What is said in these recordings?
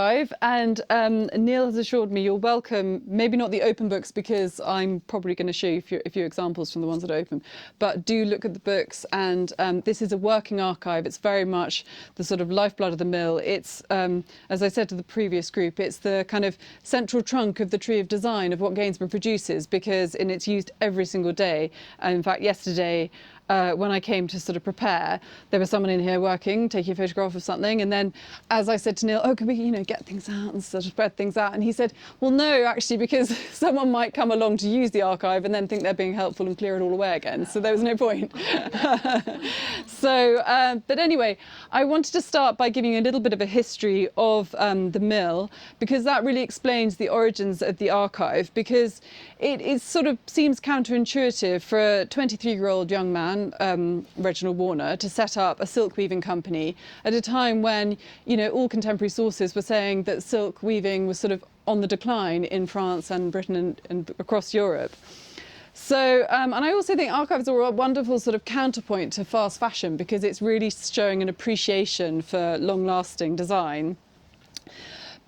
And Neil has assured me you're welcome, maybe not the open books because I'm probably going to show you a few examples from the ones that are open, but do look at the books. And this is a working archive. It's very much the sort of lifeblood of the mill. It's, as I said to the previous group, it's the kind of central trunk of the tree of design of what Gainsborough produces, because it's used every single day. And in fact, yesterday, when I came to sort of prepare, there was someone in here working, taking a photograph of something, and then as I said to Neil, oh, can we, get things out and sort of spread things out? And he said, well, no, actually, because someone might come along to use the archive and then think they're being helpful and clear it all away again. So there was no point. But anyway, I wanted to start by giving you a little bit of a history of the mill, because that really explains the origins of the archive, because it sort of seems counterintuitive for a 23-year-old young man, Reginald Warner, to set up a silk weaving company at a time when, all contemporary sources were saying that silk weaving was sort of on the decline in France and Britain and across Europe. So, and I also think archives are a wonderful sort of counterpoint to fast fashion, because it's really showing an appreciation for long-lasting design.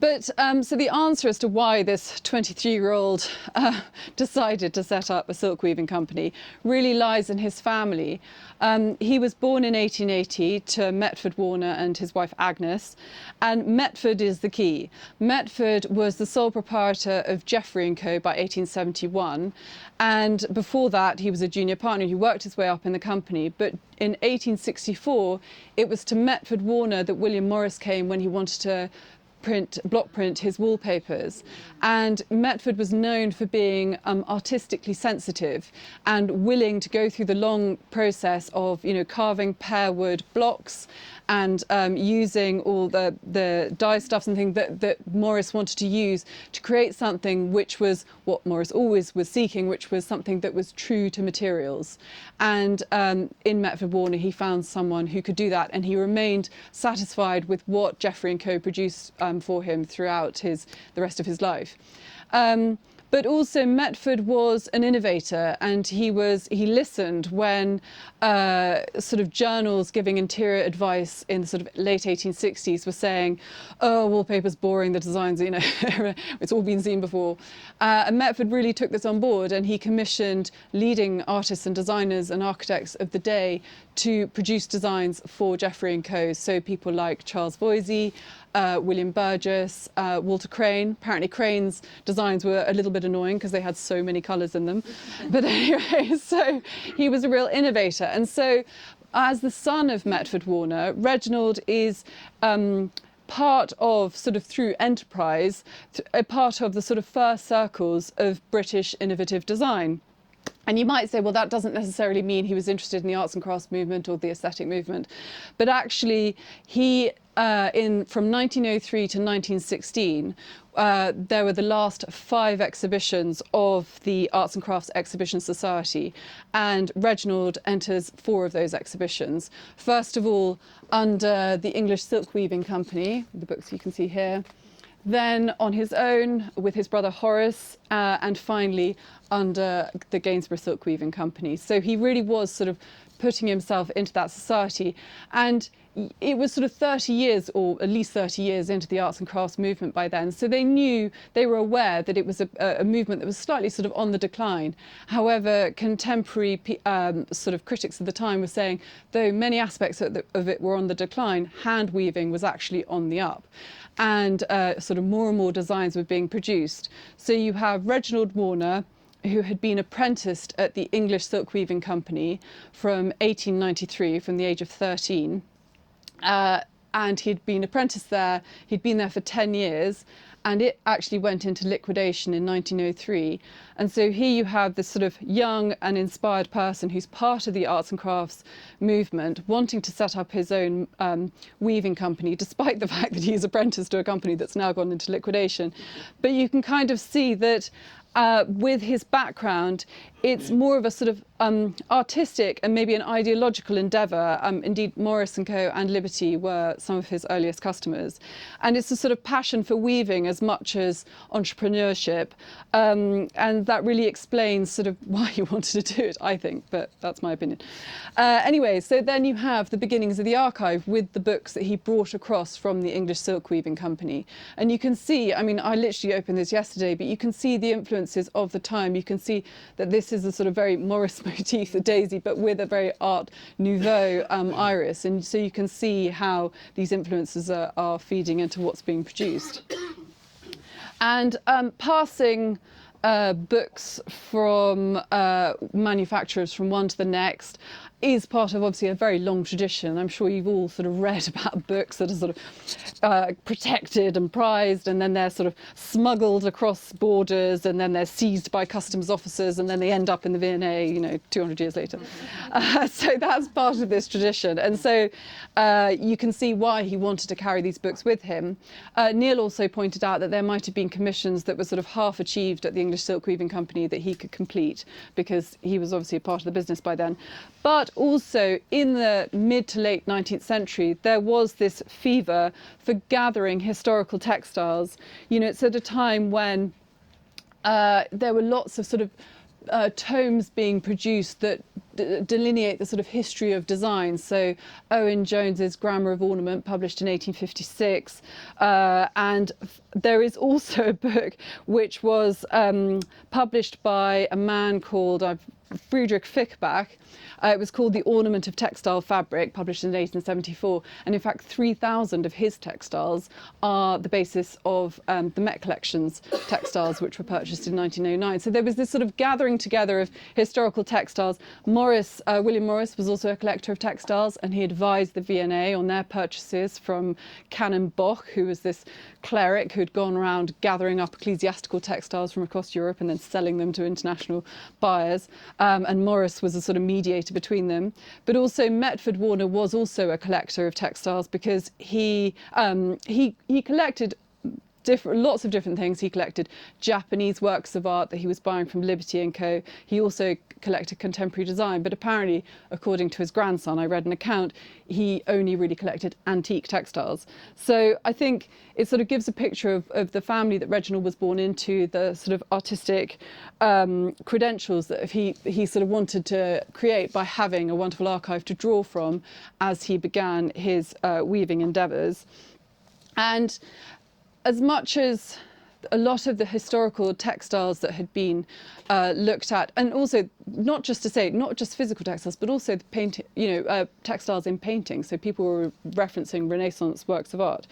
But so the answer as to why this 23-year-old decided to set up a silk weaving company really lies in his family. He was born in 1880 to Metford Warner and his wife Agnes, and Metford is the key. Metford was the sole proprietor of Jeffrey & Co. by 1871, and before that he was a junior partner. He worked his way up in the company, but in 1864 it was to Metford Warner that William Morris came when he wanted to block print his wallpapers. And Metford was known for being artistically sensitive and willing to go through the long process of carving pear wood blocks and using all the dye stuffs and things that Morris wanted to use to create something which was what Morris always was seeking, which was something that was true to materials. And in Metford Warner he found someone who could do that, and he remained satisfied with what Jeffrey & Co. produced for him throughout the rest of his life. But also Metford was an innovator, and he listened when sort of journals giving interior advice in the sort of late 1860s were saying, oh, wallpaper's boring, the designs, it's all been seen before. And Metford really took this on board, and he commissioned leading artists and designers and architects of the day to produce designs for Jeffrey & Co. So people like Charles Voysey, William Burgess, Walter Crane. Apparently Crane's designs were a little bit annoying because they had so many colours in them. But anyway, so he was a real innovator. And so as the son of Metford Warner, Reginald is part of, sort of through enterprise, a part of the sort of first circles of British innovative design. And you might say, well, that doesn't necessarily mean he was interested in the arts and crafts movement or the aesthetic movement. But actually, he, from 1903 to 1916, there were the last 5 exhibitions of the Arts and Crafts Exhibition Society, and Reginald enters 4 of those exhibitions. First of all, under the English Silk Weaving Company, the books you can see here, then on his own with his brother Horace, and finally under the Gainsborough Silk Weaving Company. So he really was sort of putting himself into that society. And it was sort of 30 years, or at least 30 years into the arts and crafts movement by then. So they were aware that it was a movement that was slightly sort of on the decline. However, contemporary sort of critics of the time were saying, though many aspects of it were on the decline, hand weaving was actually on the up. And sort of more and more designs were being produced. So you have Reginald Warner, who had been apprenticed at the English Silk Weaving Company from 1893, from the age of 13. And he'd been apprenticed there. He'd been there for 10 years, and it actually went into liquidation in 1903. And so here you have this sort of young and inspired person who's part of the arts and crafts movement, wanting to set up his own weaving company, despite the fact that he's apprenticed to a company that's now gone into liquidation. But you can kind of see that with his background, it's more of a sort of artistic and maybe an ideological endeavour. Indeed, Morris and Co. and Liberty were some of his earliest customers. And it's a sort of passion for weaving as much as entrepreneurship. And that really explains sort of why he wanted to do it, I think, but that's my opinion. Anyway, so then you have the beginnings of the archive with the books that he brought across from the English Silk Weaving Company. And you can see, I mean, I literally opened this yesterday, but you can see the influences of the time. You can see that this is a sort of very Morris motif, the daisy, but with a very Art Nouveau iris. And so you can see how these influences are feeding into what's being produced. And passing books from manufacturers from one to the next is part of obviously a very long tradition. I'm sure you've all sort of read about books that are sort of protected and prized, and then they're sort of smuggled across borders, and then they're seized by customs officers, and then they end up in the V&A, you know, 200 years later. So that's part of this tradition. And so you can see why he wanted to carry these books with him. Neil also pointed out that there might have been commissions that were sort of half achieved at the English Silk Weaving Company that he could complete, because he was obviously a part of the business by then. But also in the mid to late 19th century, there was this fever for gathering historical textiles. You know, it's at a time when there were lots of sort of tomes being produced that delineate the sort of history of design. So Owen Jones's Grammar of Ornament, published in 1856, and there is also a book which was published by a man called Friedrich Fickbach. It was called The Ornament of Textile Fabric, published in 1874. And in fact, 3,000 of his textiles are the basis of the Met Collection's textiles, which were purchased in 1909. So there was this sort of gathering together of historical textiles. William Morris was also a collector of textiles, and he advised the V&A on their purchases from Canon Boch, who was this cleric who'd gone around gathering up ecclesiastical textiles from across Europe and then selling them to international buyers. And Morris was a sort of mediator between them. But also Metford Warner was also a collector of textiles, because he collected lots of different things. He collected Japanese works of art that he was buying from Liberty and Co. He also collected contemporary design, but apparently, according to his grandson, I read an account, he only really collected antique textiles. So I think it sort of gives a picture of the family that Reginald was born into, the sort of artistic credentials that he sort of wanted to create by having a wonderful archive to draw from as he began his weaving endeavours. And as much as a lot of the historical textiles that had been looked at, and also not just physical textiles, but also the textiles in painting. So people were referencing Renaissance works of art.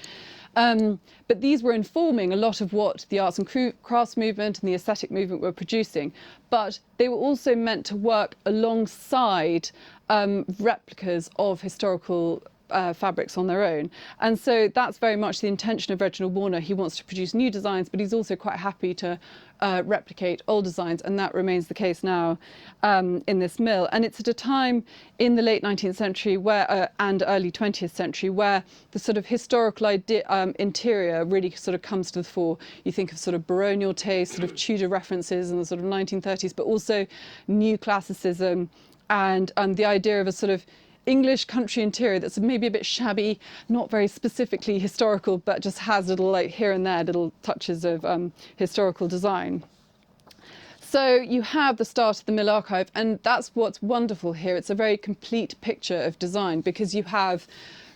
But these were informing a lot of what the arts and crafts movement and the aesthetic movement were producing. But they were also meant to work alongside replicas of historical fabrics on their own. And so that's very much the intention of Reginald Warner. He wants to produce new designs, but he's also quite happy to replicate old designs, and that remains the case now in this mill. And it's at a time in the late 19th century and early 20th century where the sort of historical interior really sort of comes to the fore. You think of sort of baronial taste, sort of Tudor references in the sort of 1930s, but also new classicism and the idea of a sort of English country interior that's maybe a bit shabby, not very specifically historical, but just has little, like here and there, little touches of historical design. So you have the start of the mill archive, and that's what's wonderful here. It's a very complete picture of design, because you have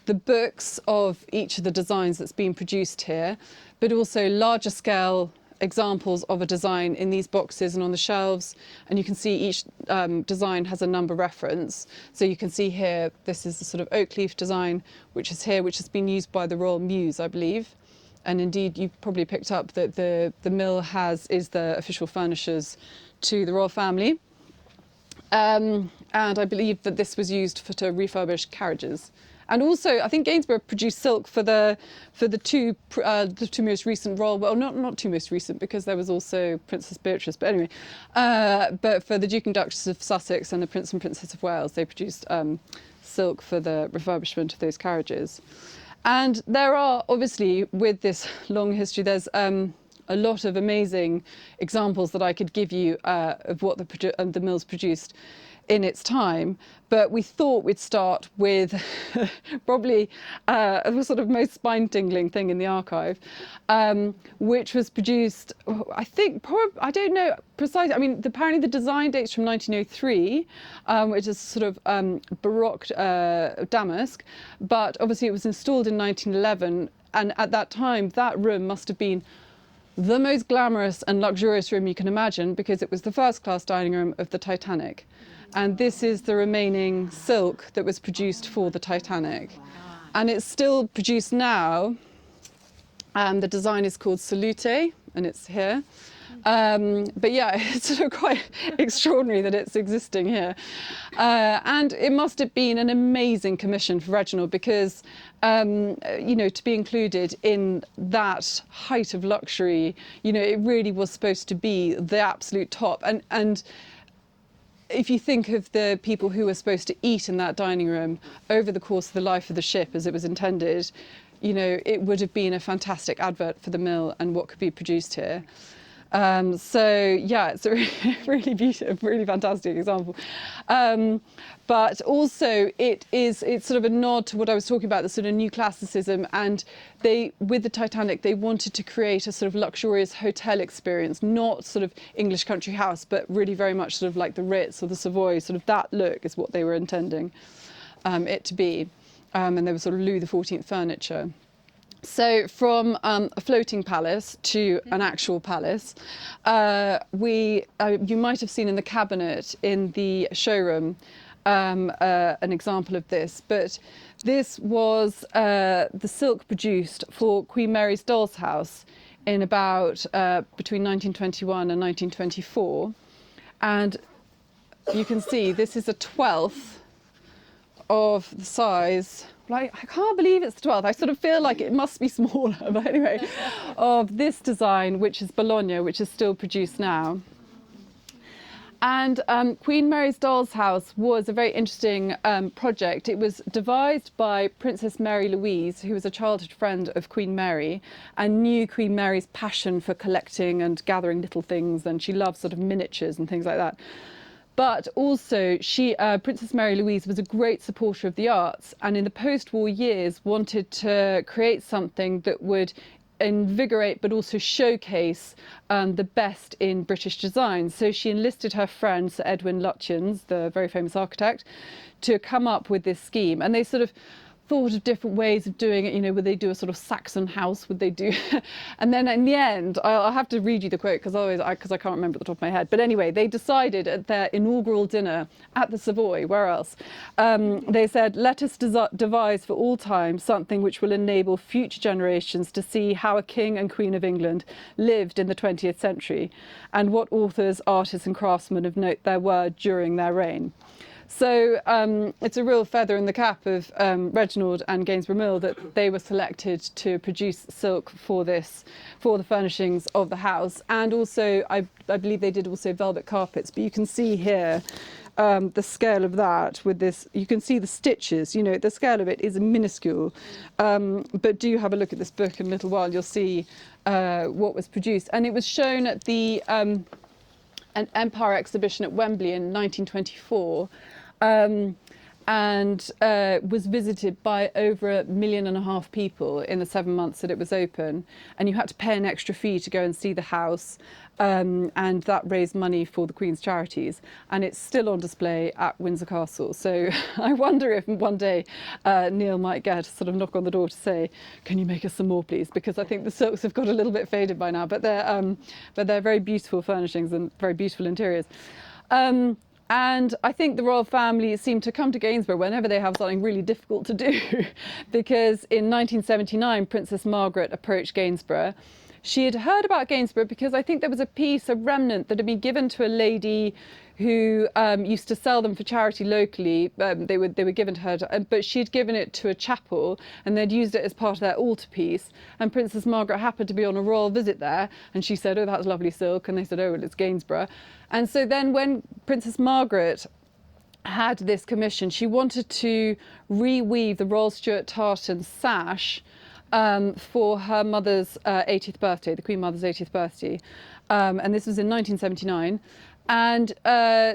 the books of each of the designs that's been produced here, but also larger scale examples of a design in these boxes and on the shelves, and you can see each design has a number reference. So you can see here, this is the sort of oak leaf design, which is here, which has been used by the Royal Mews, I believe. And indeed, you've probably picked up that the mill is the official furnishers to the royal family. And I believe that this was used to refurbish carriages. And also, I think Gainsborough produced silk for the two most recent royal, well, not two most recent, because there was also Princess Beatrice, but anyway, but for the Duke and Duchess of Sussex and the Prince and Princess of Wales, they produced silk for the refurbishment of those carriages. And there are, obviously, with this long history, there's a lot of amazing examples that I could give you of what the mills produced in its time, but we thought we'd start with probably the sort of most spine-tingling thing in the archive, which was produced, I think, I don't know precisely. I mean, apparently the design date's from 1903, which is sort of Baroque damask, but obviously it was installed in 1911, and at that time that room must have been the most glamorous and luxurious room you can imagine, because it was the first-class dining room of the Titanic. And this is the remaining silk that was produced for the Titanic. And it's still produced now. The design is called Salute, and it's here. But yeah, it's sort of quite extraordinary that it's existing here. And it must have been an amazing commission for Reginald, because, you know, to be included in that height of luxury, you know, it really was supposed to be the absolute top. And if you think of the people who were supposed to eat in that dining room over the course of the life of the ship as it was intended, you know, it would have been a fantastic advert for the mill and what could be produced here. So yeah, it's a really beautiful, really fantastic example. But also it's sort of a nod to what I was talking about, the sort of new classicism, and with the Titanic, they wanted to create a sort of luxurious hotel experience, not sort of English country house, but really very much sort of like the Ritz or the Savoy, sort of that look is what they were intending it to be. And there was sort of Louis XIV furniture. So from a floating palace to an actual palace, you might have seen in the cabinet in the showroom an example of this, but this was the silk produced for Queen Mary's Doll's House in about between 1921 and 1924. And you can see this is a 1/12 of the size. Like, I can't believe it's the 12th. I sort of feel like it must be smaller, but anyway, of this design, which is Bologna, which is still produced now. And Queen Mary's Doll's House was a very interesting project. It was devised by Princess Mary Louise, who was a childhood friend of Queen Mary and knew Queen Mary's passion for collecting and gathering little things, and she loved sort of miniatures and things like that. But also, Princess Mary Louise was a great supporter of the arts, and in the post-war years wanted to create something that would invigorate but also showcase the best in British design. So she enlisted her friend, Sir Edwin Lutyens, the very famous architect, to come up with this scheme. And they sort of thought of different ways of doing it. You know, would they do a sort of Saxon house? Would they do? And then in the end, I'll have to read you the quote because I can't remember at the top of my head. But anyway, they decided at their inaugural dinner at the Savoy, where else? They said, let us devise for all time something which will enable future generations to see how a king and queen of England lived in the 20th century and what authors, artists and craftsmen of note there were during their reign. So it's a real feather in the cap of Reginald and Gainsborough Mill that they were selected to produce silk for the furnishings of the house. And also, I believe they did also velvet carpets. But you can see here the scale of that with this. You can see the stitches. You know, the scale of it is minuscule. But do have a look at this book in a little while. You'll see what was produced. And it was shown at the an Empire exhibition at Wembley in 1924. And was visited by over 1.5 million people in the 7 months that it was open. And you had to pay an extra fee to go and see the house, and that raised money for the Queen's charities. And it's still on display at Windsor Castle. So I wonder if one day Neil might get a sort of knock on the door to say, can you make us some more, please? Because I think the silks have got a little bit faded by now, but they're very beautiful furnishings and very beautiful interiors. And I think the royal family seem to come to Gainsborough whenever they have something really difficult to do, because in 1979, Princess Margaret approached Gainsborough. She had heard about Gainsborough because I think there was a piece, a remnant, that had been given to a lady who used to sell them for charity locally. They were given to her, but she had given it to a chapel and they'd used it as part of their altarpiece. And Princess Margaret happened to be on a royal visit there, and she said, oh, that's lovely silk. And they said, oh, well, it's Gainsborough. And so then when Princess Margaret had this commission, she wanted to reweave the Royal Stuart tartan sash for her mother's 80th birthday, the Queen Mother's 80th birthday. And this was in 1979. And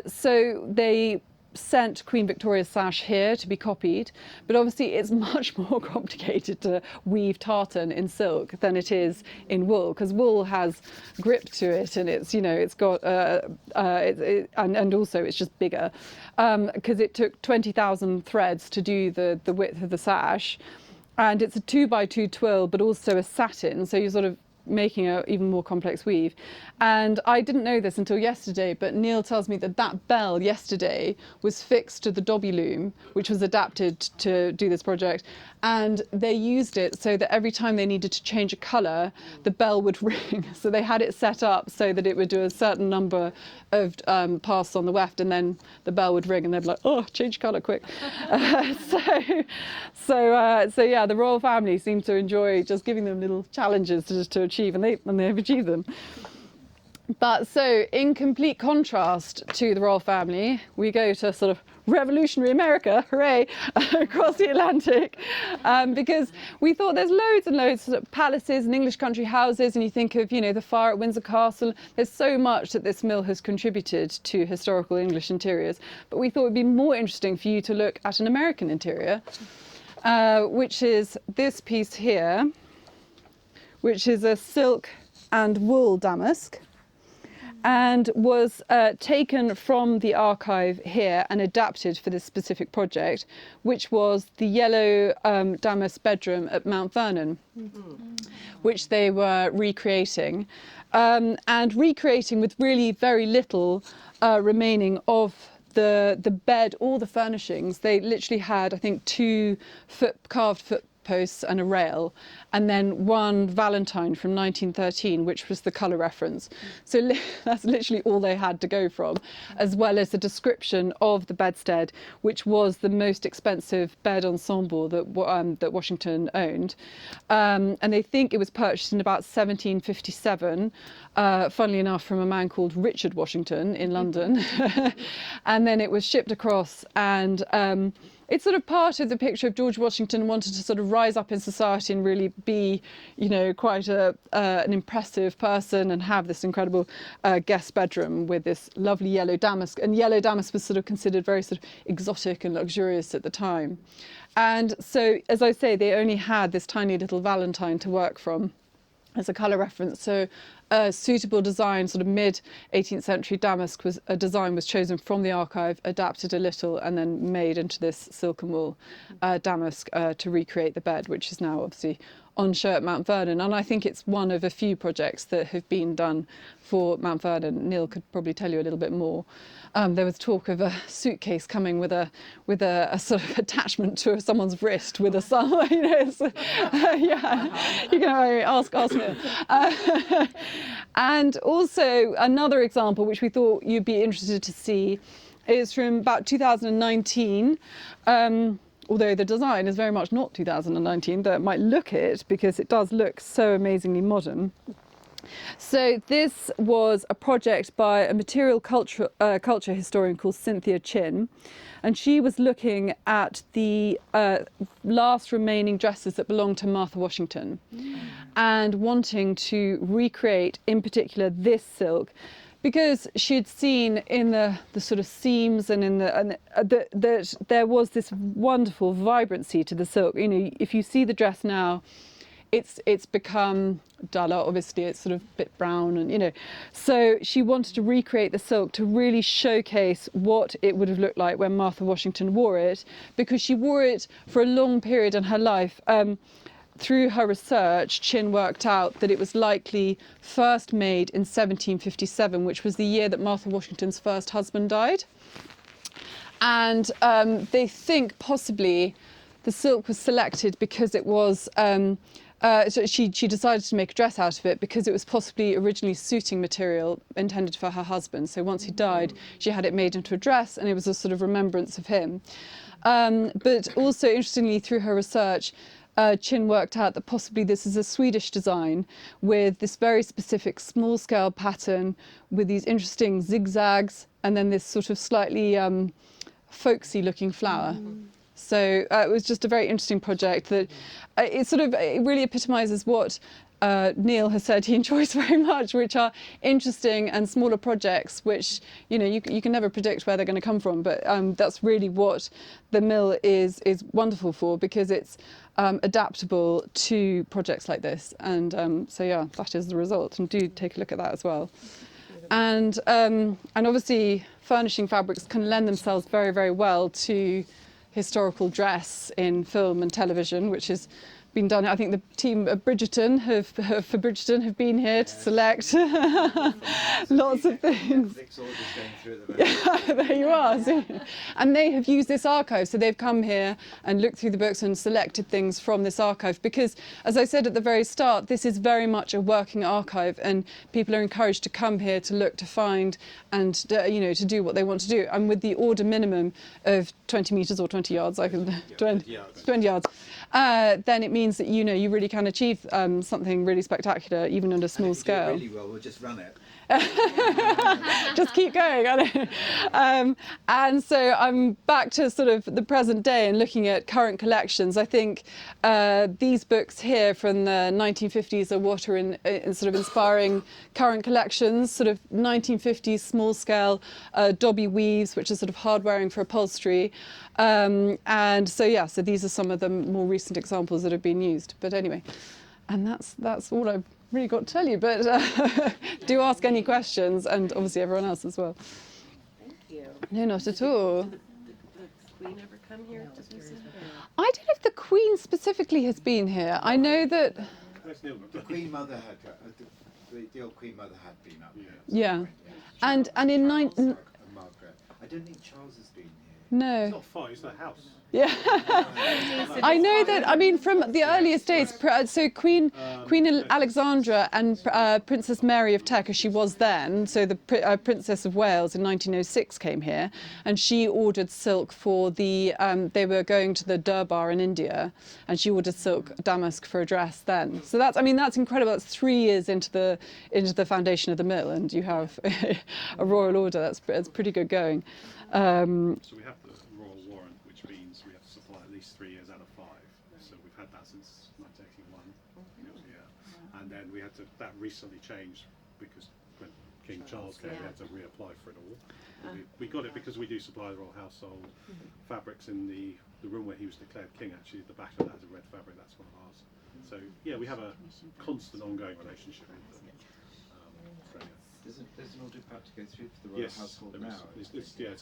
so they sent Queen Victoria's sash here to be copied, but obviously it's much more complicated to weave tartan in silk than it is in wool, because wool has grip to it, and it's, you know, it's got and also it's just bigger, because it took 20,000 threads to do the width of the sash, and it's a 2x2 twill, but also a satin, so you're sort of making an even more complex weave. And I didn't know this until yesterday, but Neil tells me that that bell yesterday was fixed to the Dobby loom, which was adapted to do this project, and they used it so that every time they needed to change a colour, the bell would ring. So they had it set up so that it would do a certain number of passes on the weft, and then the bell would ring, and they'd be like, oh, change colour quick. So yeah, the royal family seem to enjoy just giving them little challenges to achieve, and they've achieved them. But so, in complete contrast to the royal family, we go to sort of revolutionary America, hooray, across the Atlantic, because we thought there's loads and loads of palaces and English country houses, and you think of, you know, the fire at Windsor Castle. There's so much that this mill has contributed to historical English interiors, but we thought it would be more interesting for you to look at an American interior, which is this piece here, which is a silk and wool damask, and was taken from the archive here and adapted for this specific project, which was the yellow damask bedroom at Mount Vernon, which they were recreating, and recreating with really very little remaining of the bed, all the furnishings. They literally had, I think, 2 carved foot posts and a rail, and then 1 Valentine from 1913, which was the colour reference. So that's literally all they had to go from, as well as the description of the bedstead, which was the most expensive bed ensemble that Washington owned. And they think it was purchased in about 1757, funnily enough, from a man called Richard Washington in London. And then it was shipped across, and it's sort of part of the picture of George Washington wanted to sort of rise up in society and really be, you know, quite an impressive person, and have this incredible guest bedroom with this lovely yellow damask. And yellow damask was sort of considered very sort of exotic and luxurious at the time. And so, as I say, they only had this tiny little Valentine to work from as a colour reference. So a suitable design, sort of mid-18th century damask, a design was chosen from the archive, adapted a little, and then made into this silk and wool damask to recreate the bed, which is now obviously on show at Mount Vernon. And I think it's one of a few projects that have been done for Mount Vernon. Neil could probably tell you a little bit more. There was talk of a suitcase coming with a sort of attachment to someone's wrist with a sun. You know, yeah, you can ask Neil. And also another example, which we thought you'd be interested to see, is from about 2019. Although the design is very much not 2019, though it might look it, because it does look so amazingly modern. So this was a project by a material culture historian called Cynthia Chin, and she was looking at the last remaining dresses that belonged to Martha Washington, and wanting to recreate, in particular, this silk, because she'd seen in the sort of seams and that there was this wonderful vibrancy to the silk. You know, if you see the dress now, it's become duller. Obviously, it's sort of a bit brown, and, you know. So she wanted to recreate the silk to really showcase what it would have looked like when Martha Washington wore it, because she wore it for a long period in her life. Through her research, Chin worked out that it was likely first made in 1757, which was the year that Martha Washington's first husband died. And they think possibly the silk was selected because it was, so she decided to make a dress out of it because it was possibly originally suiting material intended for her husband. So once he died, she had it made into a dress, and it was a sort of remembrance of him. But also, interestingly, through her research, Chin worked out that possibly this is a Swedish design with this very specific small-scale pattern with these interesting zigzags, and then this sort of slightly folksy-looking flower. So it was just a very interesting project that it really epitomises what Neil has said he enjoys very much, which are interesting and smaller projects, which you can never predict where they're going to come from. But that's really what the mill is wonderful for, because it's adaptable to projects like this. And so yeah, that is the result. And do take a look at that as well. And obviously, furnishing fabrics can lend themselves very, very well to historical dress in film and television, which has been done. I think the team at Bridgerton have been here to select lots of things. Yeah, there you are. And they have used this archive, so they've come here and looked through the books and selected things from this archive, because, as I said at the very start, this is very much a working archive, and people are encouraged to come here to look, to find, and to do what they want to do. And with the order minimum of 20 metres or 20 yards, 20 yards, then it means that you really can achieve something really spectacular, even on a small scale. Really well, we'll just run it. Just keep going. And so I'm back to sort of the present day and looking at current collections. I think these books here from the 1950s are what are in sort of inspiring current collections, sort of 1950s small scale Dobby weaves, which are sort of hard wearing for upholstery. And so these are some of the more recent examples that have been used. But anyway, and that's all I've really got to tell you. But do ask any questions, and obviously everyone else as well. Thank you. No, not at all. Did the Queen ever come here to visit? I don't know if the Queen specifically has been here. I know that. The Queen Mother had, the old Queen Mother had been up here. Yeah. And in Margaret. I don't think Charles has been here. No. It's not far, it's the house. Yeah. I know that, I mean, from the earliest days, so Queen Alexandra and Princess Mary of Teck, as she was then, so the Princess of Wales in 1906 came here, and she ordered silk for the, they were going to the Durbar in India, and she ordered silk damask for a dress then. So that's incredible. That's 3 years into the foundation of the mill, and you have a royal order. That's pretty good going. So we have the royal warrant, which means we have to supply at least 3 years out of 5. So we've had that since 1981. Yeah. And then that recently changed because when King Charles came, we had to reapply for it all. We got it because we do supply the royal household fabrics in the room where he was declared king. Actually, the back of that is a red fabric. That's one of ours. So yeah, we have a constant, ongoing relationship with them. There's an order about to go through for the royal household now. It's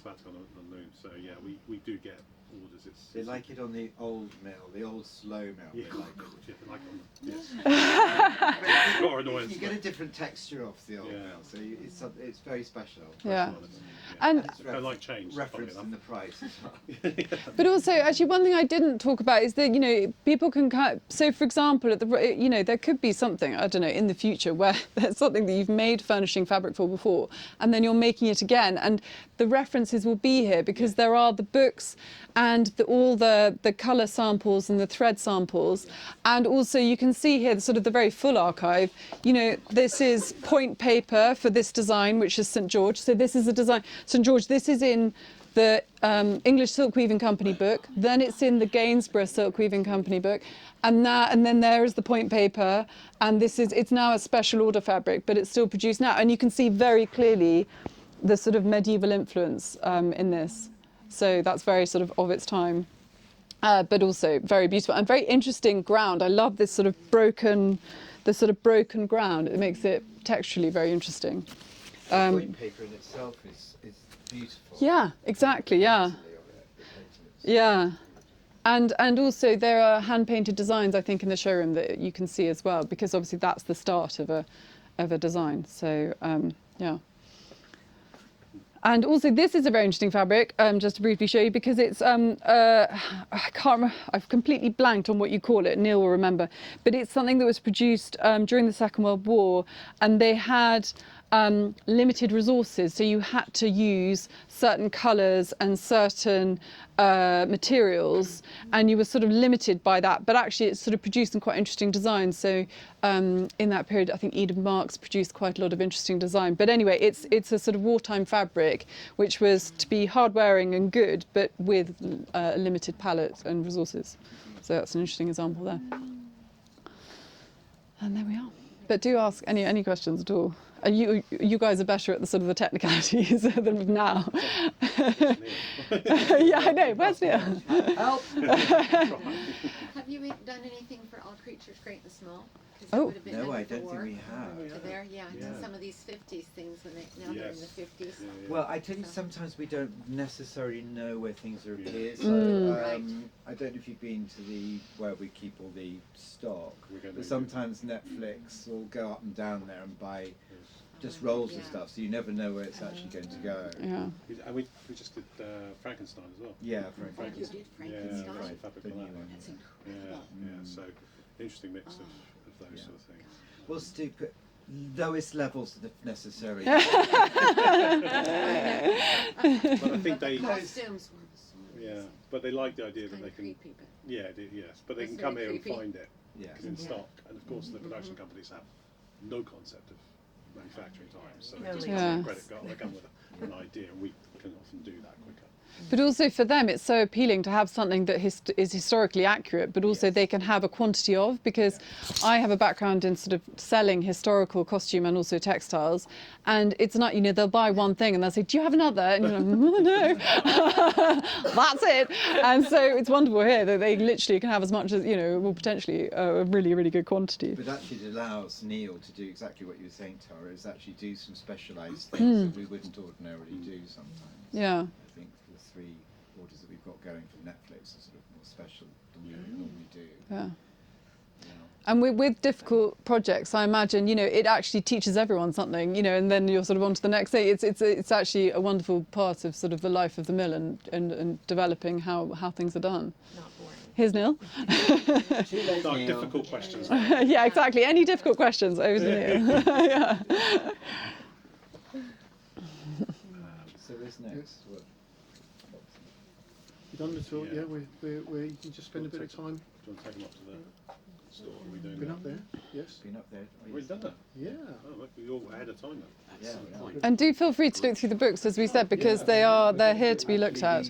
about to go on the loom. So yeah, we do get orders. They like it on the old mill, the old slow mill. Yeah, they like it. yeah, they like it on the, yes. You get a different texture off the old mill, so it's very special. Yeah. And And I don't like change. Referenced in the price as well. but also, actually, one thing I didn't talk about is that people can so for example, there could be something, I don't know, in the future where there's something that you've made furnishing fabric for before, and then you're making it again, and the references will be here because there are the books and all the colour samples and the thread samples, and also you can see here sort of the very full archive. This is point paper for this design, which is St George. So this is a design, St George. This is in the English Silk Weaving Company book. Then it's in the Gainsborough Silk Weaving Company book, and then there is the point paper. And it's now a special order fabric, but it's still produced now. And you can see very clearly the sort of medieval influence in this. So that's very sort of its time, but also very beautiful and very interesting ground. I love this sort of broken ground. It makes it texturally very interesting. The point paper in itself is beautiful. Yeah, exactly. Yeah, yeah. And also there are hand-painted designs, I think, in the showroom that you can see as well, because obviously that's the start of a design. So yeah. And also, this is a very interesting fabric, just to briefly show you, because it's, I can't remember, I've completely blanked on what you call it, Neil will remember, but it's something that was produced during the Second World War, and they had limited resources. So you had to use certain colours and certain materials, and you were sort of limited by that. But actually, it sort of produced some quite interesting designs. So in that period, I think Eden Marks produced quite a lot of interesting design. But anyway, it's a sort of wartime fabric, which was to be hard-wearing and good, but with a limited palette and resources. So that's an interesting example there. And there we are. But do ask any questions at all. You guys are better at the sort of the technicalities than now. Yeah, I know. Where's Neil? Help! Have you done anything for All Creatures Great and Small? 'Cause Oh. it would have been No, I under the don't war. think we have. To there, yeah, Yeah. to some of these 50s things when now they're in the Yes. 50s. Well, I tell you, sometimes we don't necessarily know where things are appeared. So Right. I don't know if you've been to the where we keep all the stock, We're gonna but do- Sometimes Netflix will go up and down there and buy just rolls of Yeah. stuff, so you never know where it's actually going to go. Yeah. And we just did Frankenstein as well. Yeah, Oh, you Frankenstein. did Yeah, Frankenstein? right, fabric The on new that. one. That's Yeah, incredible. yeah. So interesting mix of those Yeah. sort of things. Well, stupid. Lowest levels if necessary. But I think they, Costumes. yeah, but they like the idea that Kind they of can, creepy, but yeah, yes, but they It's can come very here creepy. and find it Yeah. because in Yeah. stock, and of course the production companies have no concept of manufacturing time, so No, just they come don't. with a credit card, they come with an idea, and we can often do that quicker. But also for them, it's so appealing to have something that is historically accurate, but also Yes. they can have a quantity of, because I have a background in sort of selling historical costume and also textiles. And it's not, they'll buy one thing and they'll say, do you have another? And you're like, no, that's it. And so it's wonderful here that they literally can have as much as, well, potentially a really, really good quantity. But actually it allows Neil to do exactly what you were saying, Tara, is actually do some specialised things that we wouldn't ordinarily do sometimes. Yeah. I think the 3 orders that we've got going from Netflix are sort of more special than we would normally do. Yeah. Yeah. And with difficult projects, I imagine, it actually teaches everyone something, and then you're sort of on to the next thing. It's actually a wonderful part of sort of the life of the mill and developing how things are done. Not boring. Here's Neil. Too late, No, Neil. difficult questions. Yeah, exactly. Any difficult questions, over to Neil. Yeah. So where's next? What? You done it all? Yeah. Yeah, you can just spend a bit of time. Do you want to take them up to the store? Are we doing Been that? up there? Yes. Been up there? We've done that. Yeah. Oh, look, we're all ahead of time then. Yeah, we are. And do feel free to look through the books, as we said, because they're here to be looked at.